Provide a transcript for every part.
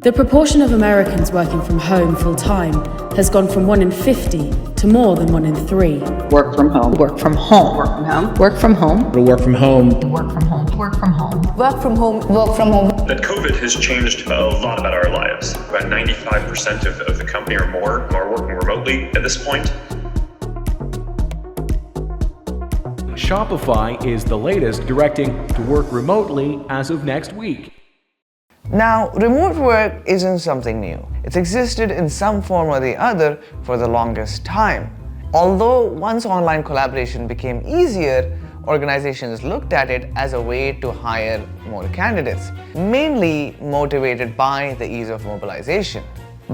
The proportion of Americans working from home full-time has gone from 1 in 50 to more than 1 in 3. Work from home. Work from home. Work from home. Work from home. Work from home. Work from home. Work from home. Work from home. Work from home. That COVID has changed a lot about our lives. About 95% of the company or more are working remotely at this point. Shopify is the latest, directing to work remotely as of next week. Now, remote work isn't something new. It's existed in some form or the other for the longest time. Although once online collaboration became easier, organizations looked at it as a way to hire more candidates, mainly motivated by the ease of mobilization.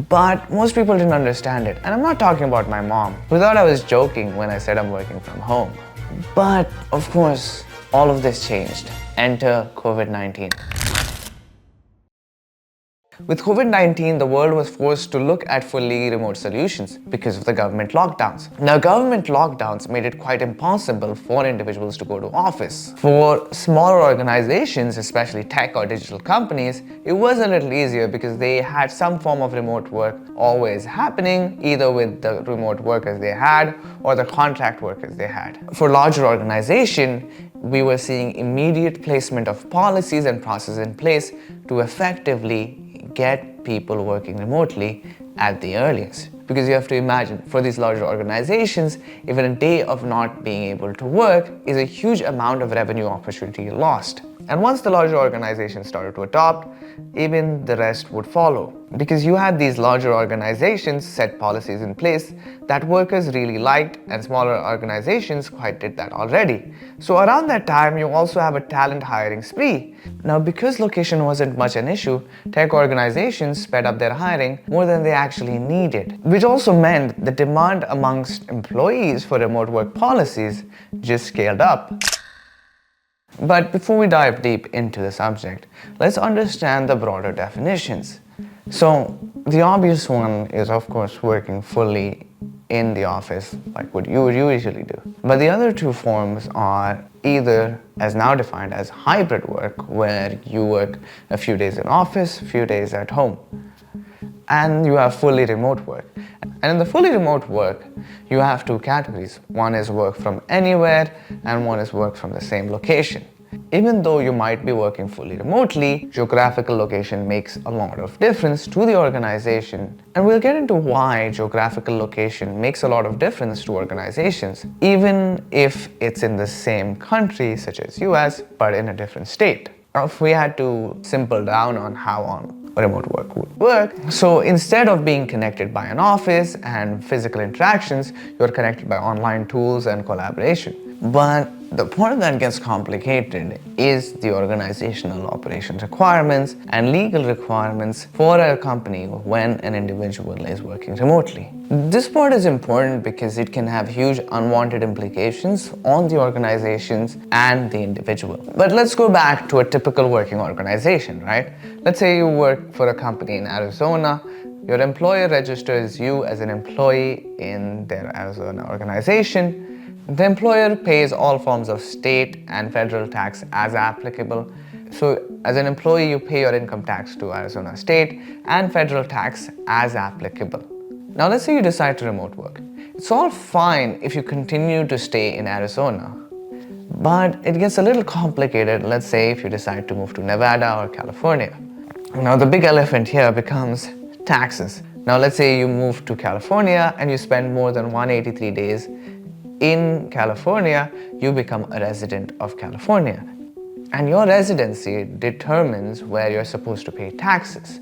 But most people didn't understand it, and I'm not talking about my mom, who thought I was joking when I said I'm working from home. But of course, all of this changed. Enter COVID-19. With COVID-19, the world was forced to look at fully remote solutions because of the government lockdowns. Now, government lockdowns made it quite impossible for individuals to go to office. For smaller organizations, especially tech or digital companies, it was a little easier because they had some form of remote work always happening, either with the remote workers they had or the contract workers they had. For larger organizations, we were seeing immediate placement of policies and processes in place to effectively get people working remotely at the earliest. Because you have to imagine, for these larger organizations, even a day of not being able to work is a huge amount of revenue opportunity lost. And once the larger organizations started to adopt, even the rest would follow. Because you had these larger organizations set policies in place that workers really liked, and smaller organizations quite did that already. So around that time, you also have a talent hiring spree. Now, because location wasn't much an issue, tech organizations sped up their hiring more than they actually needed, which also meant the demand amongst employees for remote work policies just scaled up. But before we dive deep into the subject, let's understand the broader definitions. So, the obvious one is, of course, working fully in the office, like what you would usually do. But the other two forms are either, as now defined, as hybrid work, where you work a few days in office, a few days at home. And you have fully remote work. And in the fully remote work, you have two categories. One is work from anywhere, and one is work from the same location. Even though you might be working fully remotely, geographical location makes a lot of difference to the organization. And we'll get into why geographical location makes a lot of difference to organizations, even if it's in the same country, such as US, but in a different state. If we had to simple down on how remote work would work. So instead of being connected by an office and physical interactions, you're connected by online tools and collaboration. But the part that gets complicated is the organizational operations requirements and legal requirements for a company when an individual is working remotely. This part is important because it can have huge unwanted implications on the organizations and the individual. But let's go back to a typical working organization, right? Let's say you work for a company in Arizona. Your employer registers you as an employee in their Arizona organization. The employer pays all forms of state and federal tax as applicable. So as an employee, you pay your income tax to Arizona state and federal tax as applicable. Now let's say you decide to remote work. It's all fine if you continue to stay in Arizona, but it gets a little complicated, let's say if you decide to move to Nevada or California. Now the big elephant here becomes taxes. Now let's say you move to California and you spend more than 183 days in California, you become a resident of California. And your residency determines where you're supposed to pay taxes.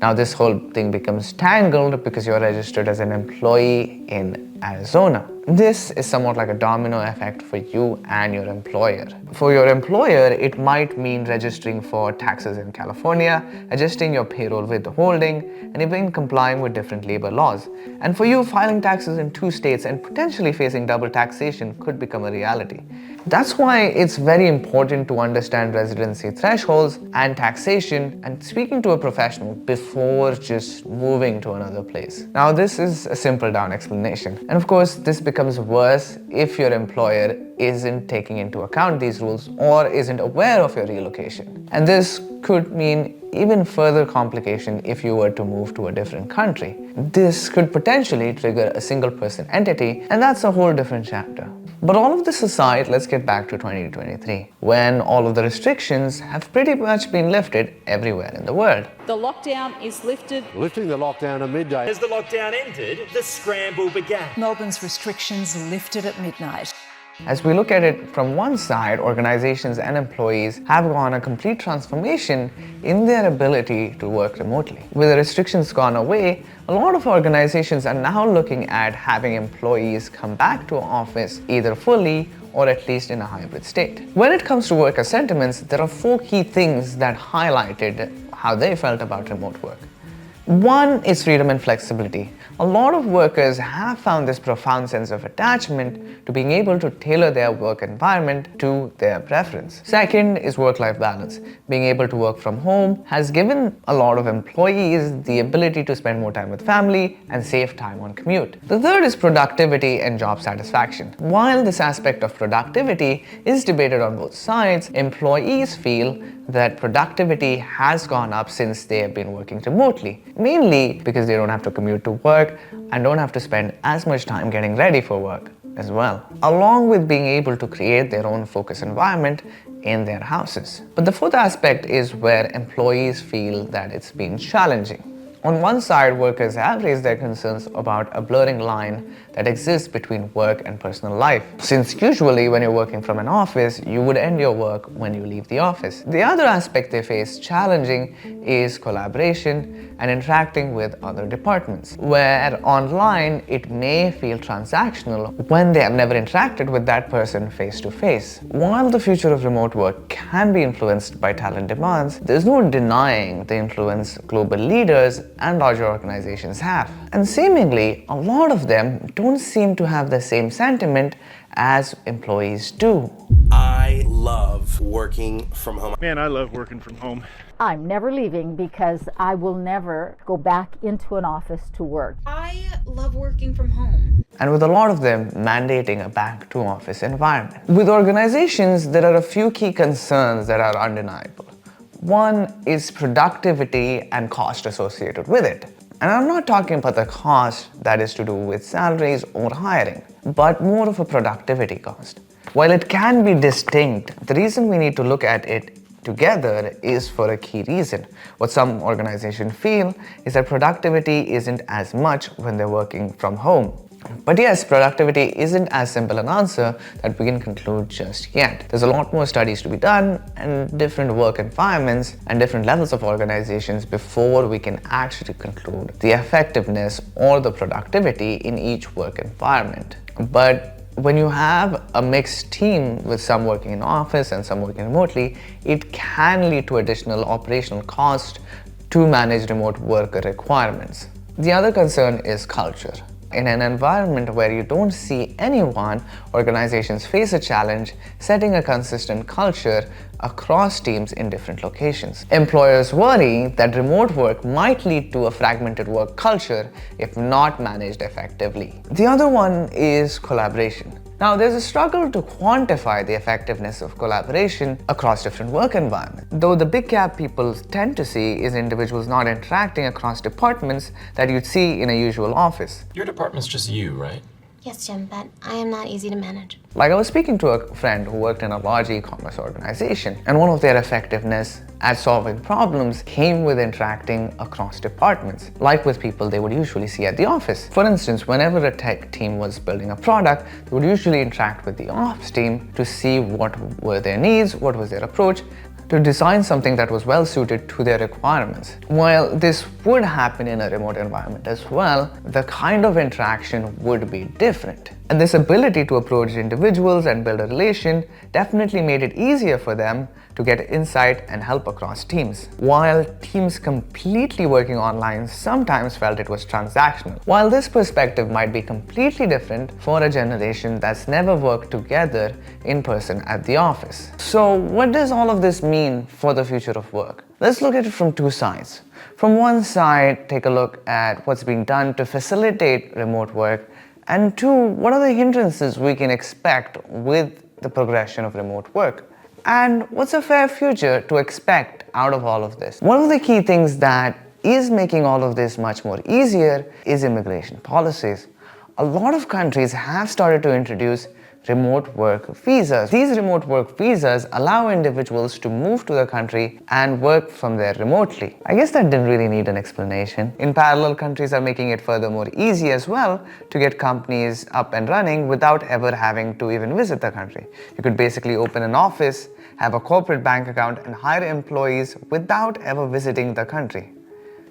Now this whole thing becomes tangled because you're registered as an employee in Arizona. This is somewhat like a domino effect for you and your employer. For your employer, it might mean registering for taxes in California, adjusting your payroll withholding, and even complying with different labor laws. And for you, filing taxes in 2 states and potentially facing double taxation could become a reality. That's why it's very important to understand residency thresholds and taxation and speaking to a professional before just moving to another place. Now, this is a simple down explanation. And of course, this becomes becomes worse if your employer isn't taking into account these rules or isn't aware of your relocation. And this could mean even further complication if you were to move to a different country. This could potentially trigger a single person entity, and that's a whole different chapter. But all of this aside, let's get back to 2023, when all of the restrictions have pretty much been lifted everywhere in the world. The lockdown is lifted. Lifting the lockdown at midday. As the lockdown ended, the scramble began. Melbourne's restrictions lifted at midnight. As we look at it from one side, organizations and employees have gone a complete transformation in their ability to work remotely. With the restrictions gone away, a lot of organizations are now looking at having employees come back to office either fully or at least in a hybrid state. When it comes to worker sentiments, there are 4 key things that highlighted how they felt about remote work. One is freedom and flexibility. A lot of workers have found this profound sense of attachment to being able to tailor their work environment to their preference. Second is work-life balance. Being able to work from home has given a lot of employees the ability to spend more time with family and save time on commute. The third is productivity and job satisfaction. While this aspect of productivity is debated on both sides, employees feel that productivity has gone up since they have been working remotely, mainly because they don't have to commute to work and don't have to spend as much time getting ready for work as well, along with being able to create their own focus environment in their houses. But the fourth aspect is where employees feel that it's been challenging. On one side, workers have raised their concerns about a blurring line that exists between work and personal life, since usually when you're working from an office, you would end your work when you leave the office. The other aspect they face challenging is collaboration and interacting with other departments, where online it may feel transactional when they have never interacted with that person face to face. While the future of remote work can be influenced by talent demands, there's no denying the influence global leaders and larger organizations have. And seemingly, a lot of them don't seem to have the same sentiment as employees do. I love working from home. Man, I love working from home. I'm never leaving because I will never go back into an office to work. I love working from home. And with a lot of them mandating a back to office environment. With organizations, there are a few key concerns that are undeniable. One is productivity and cost associated with it. And I'm not talking about the cost that is to do with salaries or hiring, but more of a productivity cost. While it can be distinct, the reason we need to look at it together is for a key reason. What some organizations feel is that productivity isn't as much when they're working from home. But yes, productivity isn't as simple an answer that we can conclude just yet. There's a lot more studies to be done and different work environments and different levels of organizations before we can actually conclude the effectiveness or the productivity in each work environment. But when you have a mixed team with some working in office and some working remotely, it can lead to additional operational cost to manage remote worker requirements. The other concern is culture. In an environment where you don't see anyone, organizations face a challenge setting a consistent culture across teams in different locations. Employers worry that remote work might lead to a fragmented work culture if not managed effectively. The other one is collaboration. Now, there's a struggle to quantify the effectiveness of collaboration across different work environments. Though the big gap people tend to see is individuals not interacting across departments that you'd see in a usual office. Your department's just you, right? Yes, Jim, but I am not easy to manage. Like, I was speaking to a friend who worked in a large e-commerce organization, and one of their effectiveness at solving problems came with interacting across departments, like with people they would usually see at the office. For instance, whenever a tech team was building a product, they would usually interact with the ops team to see what were their needs, what was their approach, to design something that was well suited to their requirements. While this would happen in a remote environment as well, the kind of interaction would be different. And this ability to approach individuals and build a relation definitely made it easier for them to get insight and help across teams. While teams completely working online sometimes felt it was transactional. While this perspective might be completely different for a generation that's never worked together in person at the office. So what does all of this mean for the future of work? Let's look at it from two sides. From one side, take a look at what's being done to facilitate remote work And two, what are the hindrances we can expect with the progression of remote work? And what's a fair future to expect out of all of this? One of the key things that is making all of this much more easier is immigration policies. A lot of countries have started to introduce remote work visas. These remote work visas allow individuals to move to the country and work from there remotely. I guess that didn't really need an explanation. In parallel, countries are making it furthermore easy as well to get companies up and running without ever having to even visit the country. You could basically open an office, have a corporate bank account, and hire employees without ever visiting the country.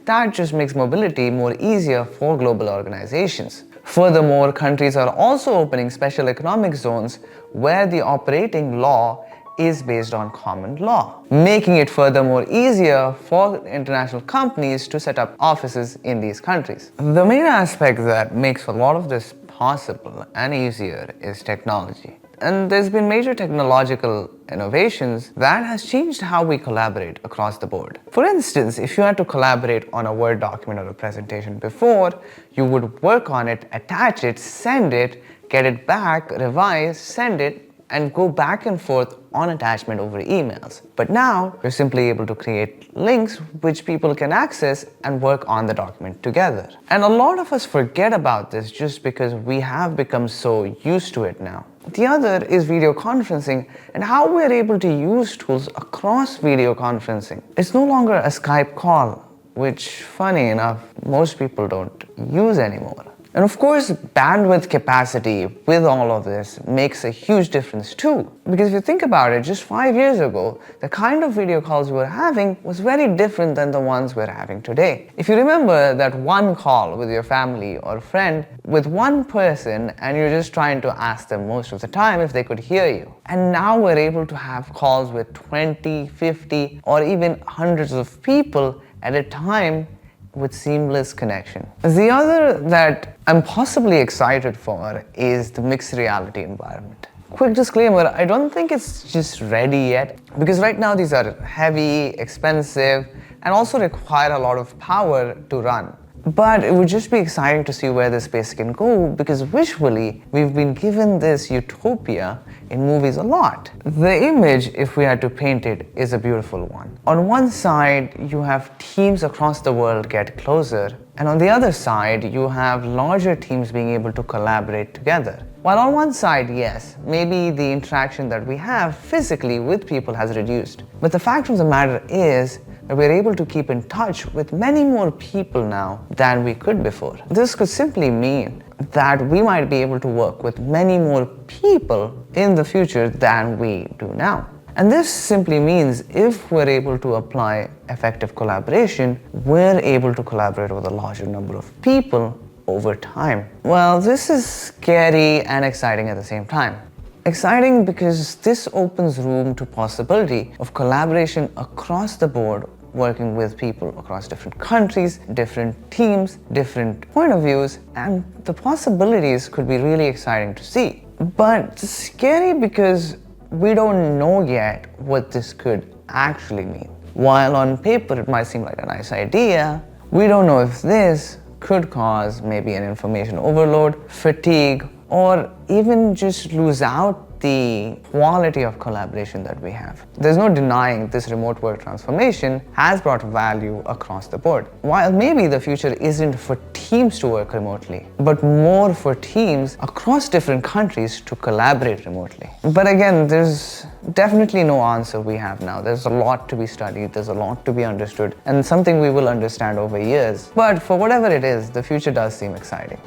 That just makes mobility more easier for global organizations. Furthermore, countries are also opening special economic zones where the operating law is based on common law, making it furthermore easier for international companies to set up offices in these countries. The main aspect that makes a lot of this possible and easier is technology. And there's been major technological innovations that has changed how we collaborate across the board. For instance, if you had to collaborate on a Word document or a presentation before, you would work on it, attach it, send it, get it back, revise, send it, and go back and forth on attachment over emails. But now, you're simply able to create links which people can access and work on the document together. And a lot of us forget about this just because we have become so used to it now. The other is video conferencing and how we're able to use tools across video conferencing. It's no longer a Skype call, which, funny enough, most people don't use anymore. And of course, bandwidth capacity with all of this makes a huge difference too. Because if you think about it, just 5 years ago, the kind of video calls we were having was very different than the ones we're having today. If you remember that one call with your family or friend with one person and you're just trying to ask them most of the time if they could hear you. And now we're able to have calls with 20, 50, or even hundreds of people at a time with seamless connection. The other that I'm possibly excited for is the mixed reality environment. Quick disclaimer, I don't think it's just ready yet because right now these are heavy, expensive, and also require a lot of power to run. But it would just be exciting to see where this space can go because visually we've been given this utopia in movies a lot. The image, if we had to paint it, is a beautiful one. On one side, you have teams across the world get closer, and on the other side, you have larger teams being able to collaborate together. While on one side, yes, maybe the interaction that we have physically with people has reduced. But the fact of the matter is that we're able to keep in touch with many more people now than we could before. This could simply mean that we might be able to work with many more people in the future than we do now. And this simply means if we're able to apply effective collaboration, we're able to collaborate with a larger number of people over time. Well, this is scary and exciting at the same time. Exciting because this opens room to possibility of collaboration across the board, working with people across different countries, different teams, different point of views, and the possibilities could be really exciting to see. But scary because we don't know yet what this could actually mean. While on paper it might seem like a nice idea, we don't know if this could cause maybe an information overload, fatigue, or even just lose out the quality of collaboration that we have. There's no denying this remote work transformation has brought value across the board. While maybe the future isn't for teams to work remotely, but more for teams across different countries to collaborate remotely. But again, there's definitely no answer we have now. There's a lot to be studied, there's a lot to be understood, and something we will understand over years. But for whatever it is, the future does seem exciting.